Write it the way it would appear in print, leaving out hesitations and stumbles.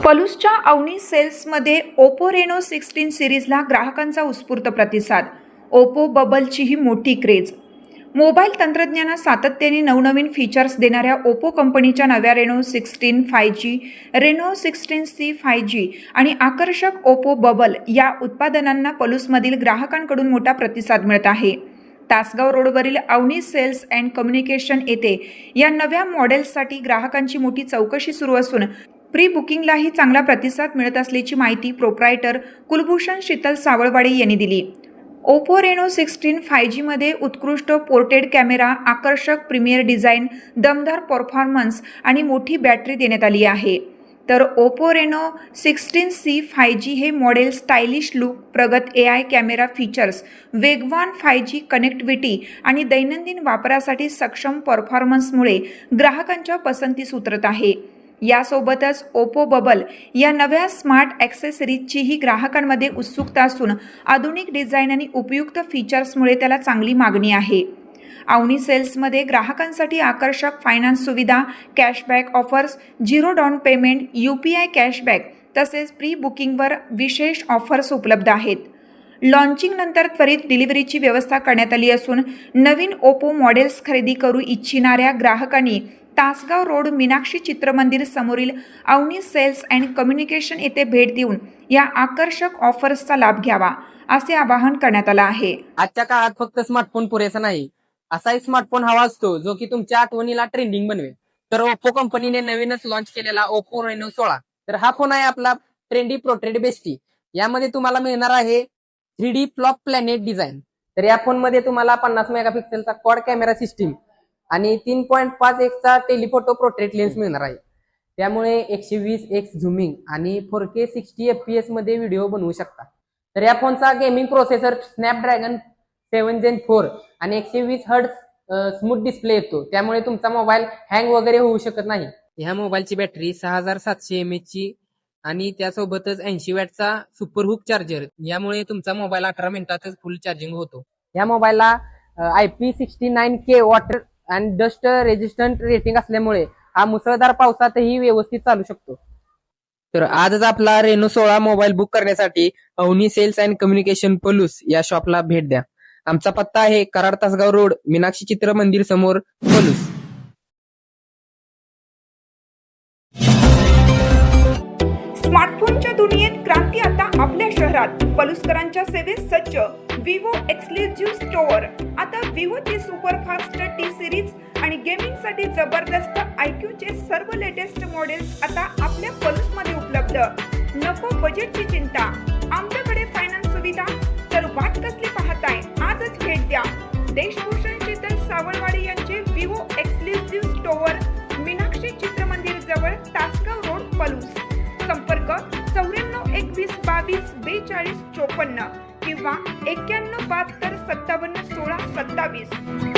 पलूसच्या अवनी सेल्समध्ये Oppo Reno 16 सिरीजला ग्राहकांचा उत्स्फूर्त प्रतिसाद. ओप्पो बबलची ही मोठी क्रेज. मोबाईल तंत्रज्ञानात सातत्याने नवनवीन फीचर्स देणाऱ्या ओप्पो कंपनीच्या नव्या Reno 16 5G, Reno 16C 5G आणि आकर्षक ओप्पो बबल या उत्पादनांना पलूसमधील ग्राहकांकडून मोठा प्रतिसाद मिळत आहे. तासगाव रोडवरील अवनी सेल्स अँड कम्युनिकेशन येथे या नव्या मॉडेल्ससाठी ग्राहकांची मोठी चौकशी सुरू असून प्री बुकिंगलाही चांगला प्रतिसाद मिळत असल्याची माहिती प्रोप्रायटर कुलभूषण शीतल सावळवाडे यांनी दिली. ओप्पो रेनो 16 5G मध्ये उत्कृष्ट पोर्ट्रेट कॅमेरा, आकर्षक प्रीमियर डिझाईन, दमदार परफॉर्मन्स आणि मोठी बॅटरी देण्यात आली आहे. तर ओप्पो रेनो 16C 5G हे मॉडेल स्टायलिश लुक, प्रगत AI कॅमेरा फीचर्स, वेगवान 5G कनेक्टिव्हिटी आणि दैनंदिन वापरासाठी सक्षम परफॉर्मन्समुळे ग्राहकांच्या पसंतीस उतरत आहे. यासोबतच ओप्पो बबल या नव्या स्मार्ट ॲक्सेसरीजचीही ग्राहकांमध्ये उत्सुकता असून आधुनिक डिझाईन आणि उपयुक्त फीचर्समुळे त्याला चांगली मागणी आहे. अवनी सेल्समध्ये ग्राहकांसाठी आकर्षक फायनान्स सुविधा, cashback offers, 0 down payment, UPI cashback तसेच प्री बुकिंगवर विशेष ऑफर्स उपलब्ध आहेत. लॉन्चिंगनंतर त्वरित डिलिव्हरीची व्यवस्था करण्यात आली असून नवीन ओप्पो मॉडेल्स खरेदी करू इच्छिणाऱ्या ग्राहकांनी तासगाव रोड मीनाक्षी चित्रमंदिर समोरील अवनी सेल्स अँड कम्युनिकेशन येथे भेट देऊन या आकर्षक ऑफर्सचा लाभ घ्यावा असे आवाहन करण्यात आले आहे. आजच्या काळात फक्त स्मार्टफोन पुरेसा नाही, असाही स्मार्टफोन हवा असतो जो की तुमच्या आठवणीला ट्रेंडिंग बनवेल. तर ओप्पो कंपनीने नवीनच लॉन्च केलेला ओप्पो रेनो 16 तर हा फोन आहे आपला ट्रेंडी पोर्ट्रेट बेस्टी. यामध्ये तुम्हाला मिळणार आहे 3D फ्लॉप प्लॅनेट डिझाईन. तर या फोन मध्ये तुम्हाला 50 मेगापिक्सेलचा क्वाड कॅमेरा सिस्टीम आणि 3.5x चा टेलिफोटो पोर्ट्रेट लेन्स मिळणार आहे. त्यामुळे 120x झूमिंग आणि 4K 60 FPS मध्ये व्हिडिओ बनवू शकता. तर या फोनचा गेमिंग प्रोसेसर स्नॅपड्रॅगन 7 Gen 4 आणि 120 हर्ट्झ स्मूथ डिस्प्ले येतो. त्यामुळे तुमचा मोबाईल हँग वगैरे होऊ शकत नाही. ह्या मोबाईलची बॅटरी 6700 mAh ची आणि त्यासोबतच 80 वॅटचा सुपर हुक चार्जर. यामुळे तुमचा मोबाईल 18 मिनिटातच फुल चार्जिंग होतो. या मोबाईलला IP69K वॉटर आणि डस्ट रेजिस्टंट रेटिंग असल्यामुळे हा मुसळधार पावसातही व्यवस्थित चालू शकतो. तर आजच आपला रेनो 16 मोबाईल बुक करण्यासाठी Avani sales and communication Palus या शॉपला भेट द्या. आमचा पत्ता आहे कराड तासगाव रोड मीनाक्षी चित्र मंदिर समोर पलूस. स्मार्टफोनच्या दुनियेत क्रांती आता आपल्या शहरात. पलूसकरांच्या सेवेत सज्ज विवो एक्सक्लुझिव्ह स्टोअर. आता विवोची सुपरफास्ट T सिरीज आणि गेमिंगसाठी जबरदस्त IQचे सर्व लेटेस्ट मॉडेल्स आता आपल्या पलूसमध्ये उपलब्ध. नको बजेटची चिंता, आमच्याकडे फायनान्स सुविधा. तर वाट कसली पाहताय, आजच भेट द्या. देशभूषण शीतल सावळवाडी यांचे Vivo exclusive store, Meenakshi Chitramandir जवळ, तासगाव रोड, पलूस. संपर्क 94 21 22 42 54 किंवा 91 72 57 16 27.